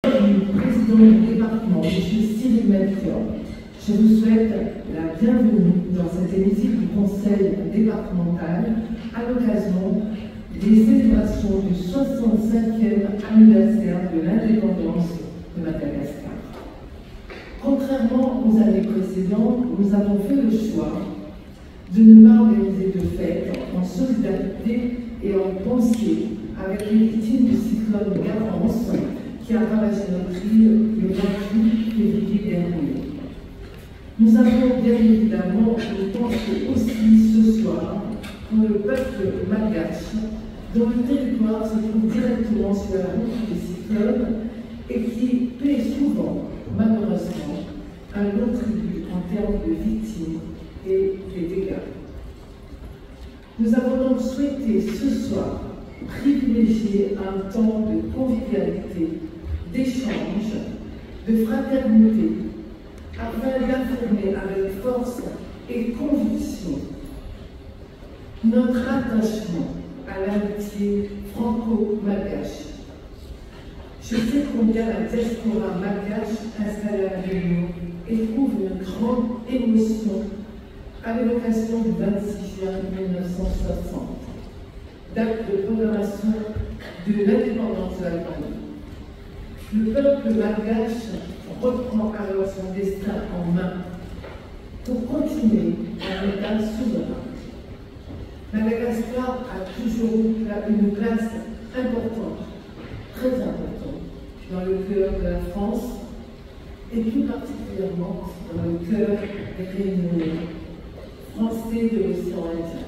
du président du département, M. Cyril Melchior, je vous souhaite la bienvenue dans cet hémicycle du Conseil départemental à l'occasion des célébrations du 65e anniversaire de l'indépendance de Madagascar. Contrairement aux années précédentes, nous avons fait le choix de ne pas organiser de fête en solidarité et en pensée avec les victimes du cyclone Garance qui a ravagé notre île le 28 février dernier. Nous avons bien évidemment une pensée aussi ce soir pour le peuple malgache dont le territoire se trouve directement sur la route du cyclone et qui paie souvent, malheureusement, un long tribut en termes de victimes et des dégâts. Nous avons donc souhaité ce soir privilégier un temps de convivialité, d'échange, de fraternité, afin d'affirmer avec force et conviction notre attachement à l'amitié franco-malgache. Je sais combien la diaspora malgache installée à La Réunion éprouve une grande émotion à l'évocation du 26 juin 1960, date de proclamation de l'indépendance de l'Albanie. Le peuple malgache reprend alors son destin en main pour continuer un État souverain. Madagascar a toujours eu une place importante, très importante, dans le cœur de la France et plus particulièrement dans le cœur des Réunionnais, français de l'océan Indien.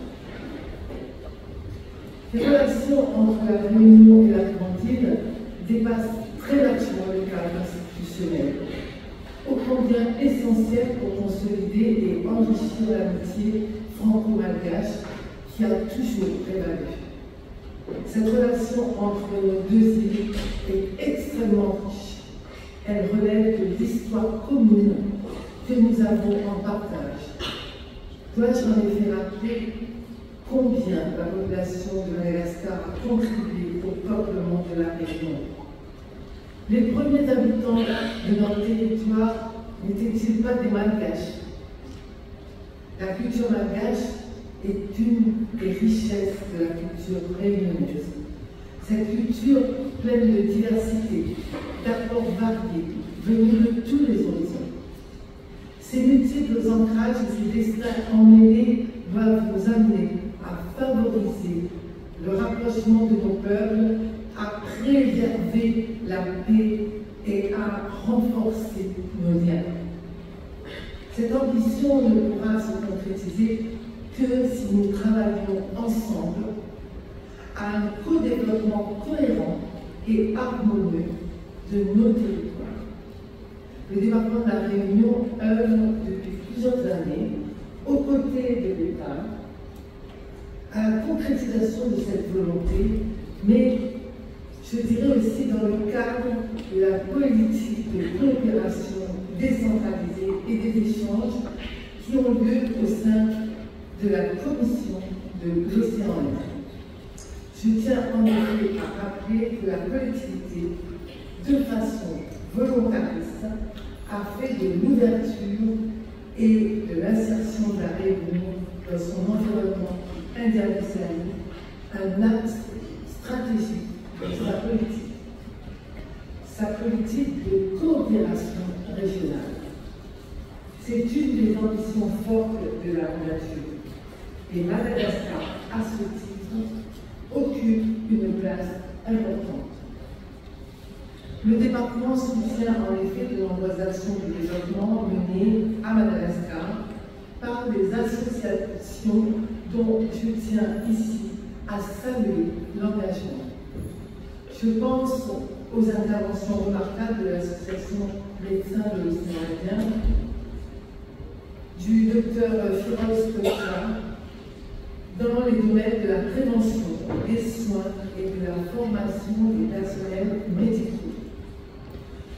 Les relations entre la Réunion et l'Atlantide dépassent très largement le cadre institutionnel, ô combien essentiel pour consolider et enrichir l'amitié franco-malgache qui a toujours prévalu. Cette relation entre nos deux îles est extrêmement riche. Elle relève de l'histoire commune que nous avons en partage. Dois-je en effet rappeler combien la population de Madagascar a contribué au peuplement de la région? Les premiers habitants de notre territoire n'étaient-ils pas des Malgaches? La culture malgache est une des richesses de la culture réunionnaise. Cette culture pleine de diversité, d'apports variés, venus de tous les horizons. Ces multiples ancrages et ces destins emmêlés doivent nous amener à favoriser le rapprochement de nos peuples, à préserver la paix et à renforcer nos liens. Cette ambition ne pourra se concrétiser que si nous travaillons ensemble à un co-développement cohérent et harmonieux de nos territoires. Le département de la Réunion œuvre depuis plusieurs années aux côtés de l'État à la concrétisation de cette volonté, mais je dirais aussi dans le cadre de la politique de coopération décentralisée et des échanges qui ont lieu au sein de la Commission de l'Océan Indien. Je tiens en effet à rappeler que la collectivité, de façon volontariste, a fait de l'ouverture et de l'insertion de la Réunion dans son environnement indien-océanique un axe stratégique de sa politique de coopération régionale. C'est une des ambitions fortes de la nature. Et Madagascar, à ce titre, occupe une place importante. Le département soutient en effet de nombreuses actions de développement menées à Madagascar par des associations dont je tiens ici à saluer l'engagement. Je pense aux interventions remarquables de l'association Médecins de l'Océan Indien, du docteur Firoz Kocha, dans les domaines de la prévention, des soins et de la formation des personnels médicaux.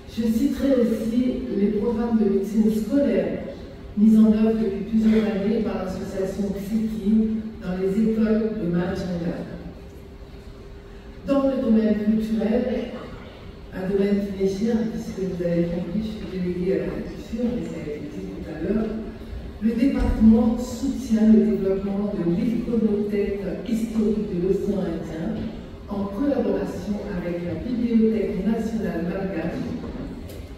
Je citerai aussi les programmes de médecine scolaire mis en œuvre depuis plusieurs années par l'association Xiki dans les écoles de Majanga. Dans le domaine culturel, un un domaine qui m'est cher, puisque vous avez compris, je suis déléguée à la culture, mais ça a été dit tout à l'heure. Le département soutient le développement de l'iconothèque historique de l'océan Indien en collaboration avec la Bibliothèque nationale malgache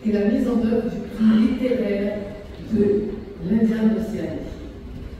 et la mise en œuvre du prix littéraire de l'Indien Océanie.